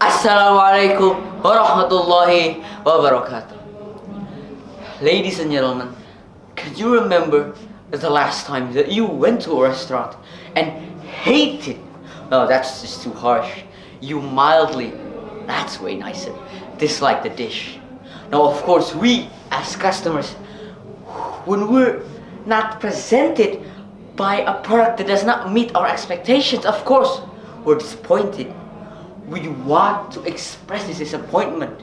Assalamualaikum warahmatullahi wabarakatuh. Ladies and gentlemen, can you remember the last time that you went to a restaurant and hated? No, that's just too harsh. You mildly, that's way nicer, dislike the dish. Now, of course, we as customers, when we're not presented by a product that does not meet our expectations, of course, we're disappointed. We want to express this disappointment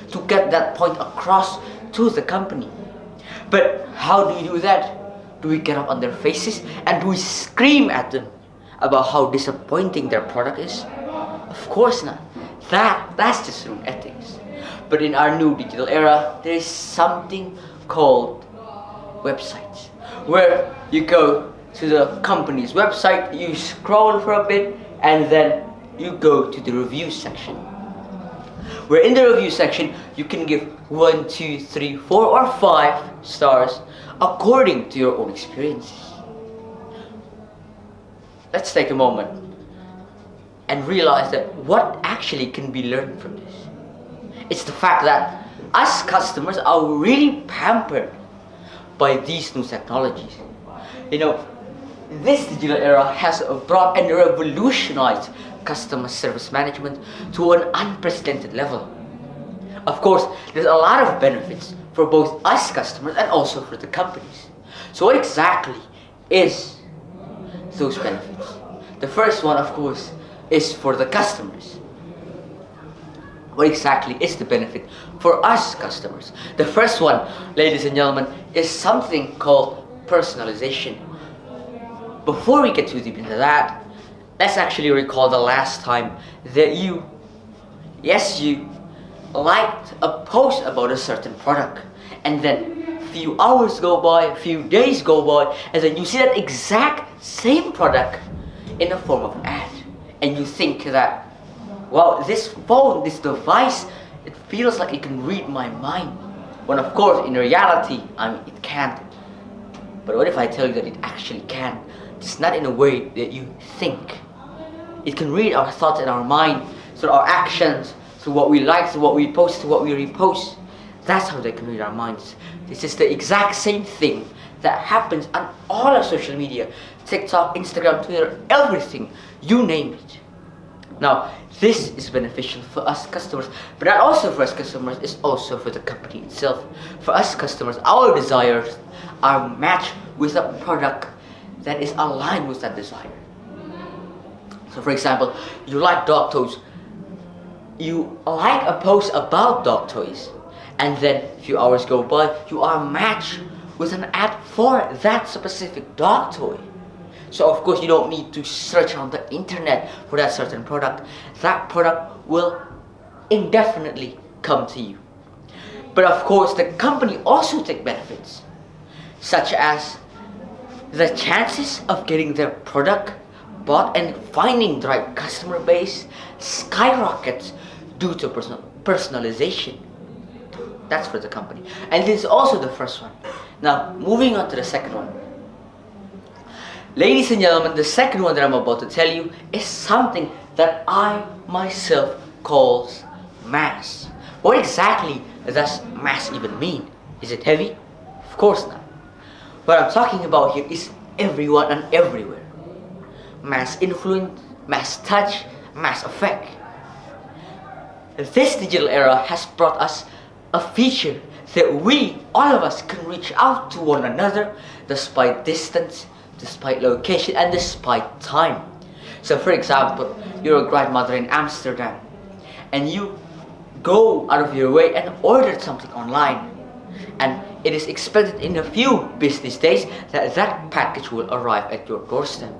to get that point across to the company. But how do we do that? Do we get up on their faces and do we scream at them about how disappointing their product is? Of course not. That's just wrong ethics. But in our new digital era, there is something called websites, where you go to the company's website, you scroll for a bit, and then you go to the review section. Where in the review section, you can give 1, 2, 3, 4, or 5 stars according to your own experiences. Let's take a moment and realize that what actually can be learned from this. It's the fact that us customers are really pampered by these new technologies. You know, this digital era has brought and revolutionized customer service management to an unprecedented level. Of course, there's a lot of benefits for both us customers and also for the companies. So what exactly is those benefits? The first one, of course, is for the customers. What exactly is the benefit for us customers? The first one, ladies and gentlemen, is something called personalization. Before we get too deep into that, let's actually recall the last time that you liked a post about a certain product, and then a few hours go by, a few days go by, and then you see that exact same product in the form of an ad, and you think that, wow, this phone, this device, it feels like it can read my mind. When of course, in reality, it can't. But what if I tell you that it actually can? Just not in a way that you think. It can read our thoughts and our mind, through our actions, through what we like, through what we post, through what we repost. That's how they can read our minds. This is the exact same thing that happens on all of social media. TikTok, Instagram, Twitter, everything. You name it. Now, this is beneficial for us customers, but not also for us customers, it's also for the company itself. For us customers, our desires are matched with a product that is aligned with that desire. So for example, you like dog toys. You like a post about dog toys, and then a few hours go by, you are matched with an ad for that specific dog toy. So of course you don't need to search on the internet for that certain product. That product will indefinitely come to you. But of course the company also takes benefits, such as the chances of getting their product bought and finding the right customer base skyrockets due to personalization. That's for the company. And this is also the first one. Now, moving on to the second one. Ladies and gentlemen, the second one that I'm about to tell you is something that I myself calls mass. What exactly does mass even mean? Is it heavy? Of course not. What I'm talking about here is everyone and everywhere. Mass influence, mass touch, mass effect. This digital era has brought us a feature that we, all of us, can reach out to one another despite distance, despite location, and despite time. So for example, you're a grandmother in Amsterdam and you go out of your way and order something online, and it is expected in a few business days that that package will arrive at your doorstep.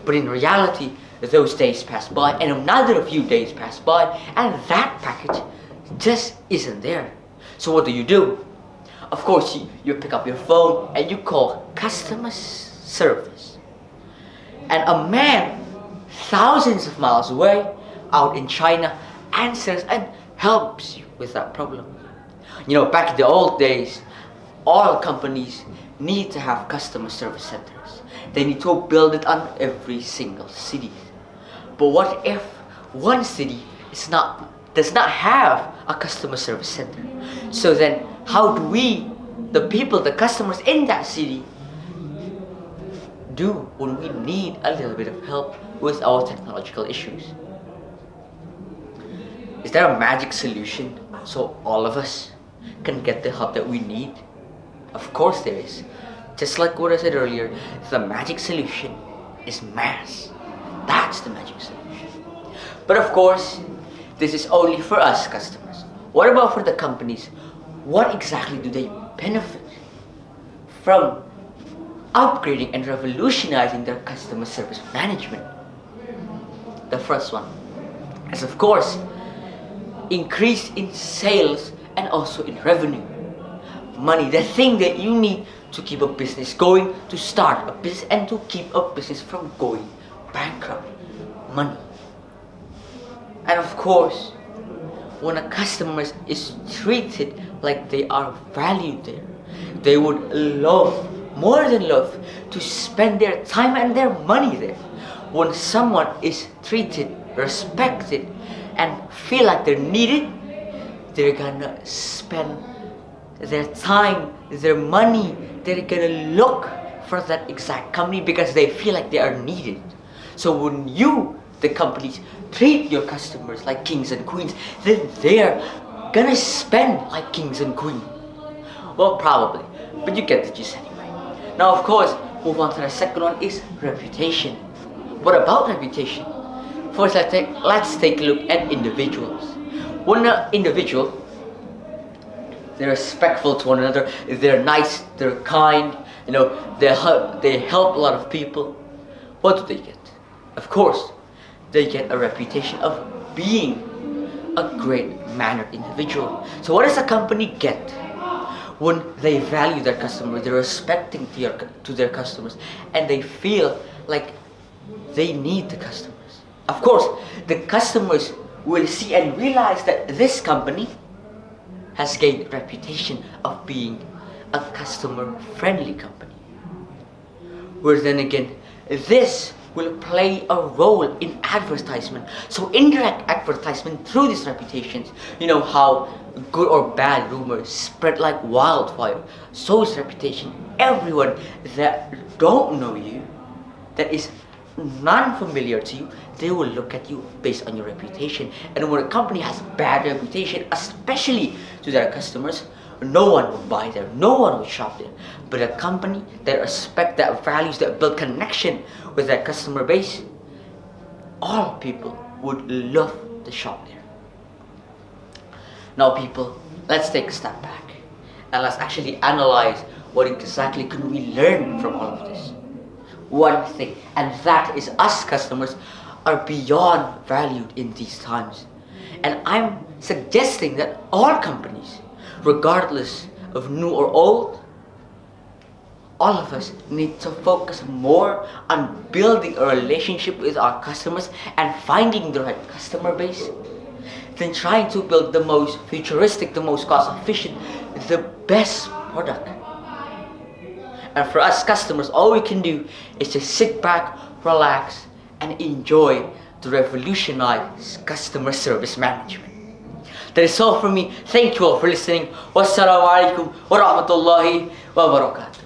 But in reality, those days pass by and another few days pass by and that package just isn't there. So what do? Of course, you pick up your phone and you call customer service. And a man thousands of miles away out in China answers and helps you with that problem. You know, back in the old days, all companies need to have customer service centers. They need to build it on every single city. But what if one city does not have a customer service center. So then how do we, the people, the customers in that city, do when we need a little bit of help with our technological issues? Is there a magic solution so all of us can get the help that we need? Of course there is. Just like what I said earlier, the magic solution is mass. That's the magic solution. But of course, this is only for us customers. What about for the companies? What exactly do they benefit from upgrading and revolutionizing their customer service management? The first one is, of course, increase in sales and also in revenue. Money, the thing that you need to keep a business going, to start a business, and to keep a business from going bankrupt. Money. And of course, when a customer is treated like they are valued there, they would love, more than love, to spend their time and their money there. When someone is treated, respected, and feel like they're needed, they're gonna spend their time, their money, they're gonna look for that exact company because they feel like they are needed. So when you, the companies, treat your customers like kings and queens, then they're gonna spend like kings and queens. Well, probably, but you get the gist anyway. Now, of course, move on to the second one is reputation. What about reputation? First, let's take a look at individuals. When an individual, they're respectful to one another, they're nice, they're kind, they help a lot of people. What do they get? Of course, they get a reputation of being a great mannered individual. So what does a company get when they value their customers, they're respecting to their customers, and they feel like they need the customers? Of course, the customers will see and realize that this company has gained a reputation of being a customer-friendly company. Where then again, this will play a role in advertisement. So indirect advertisement through these reputations, you know how good or bad rumors spread like wildfire. So is reputation. Everyone that don't know you, that is non-familiar to you, they will look at you based on your reputation. And when a company has bad reputation, especially to their customers, no one will buy there, no one will shop there. But a company that respects, that values, that build connection with their customer base, all people would love to shop there. Now people, let's take a step back and let's actually analyze what exactly can we learn from all of this. One thing, and that is us customers are beyond valued in these times. And I'm suggesting that all companies, regardless of new or old, all of us need to focus more on building a relationship with our customers and finding the right customer base than trying to build the most futuristic, the most cost efficient, the best product. And for us customers, all we can do is just sit back, relax, and enjoy the revolutionized customer service management. That is all from me. Thank you all for listening. Wassalamu alaikum wa rahmatullahi wa barakatuh.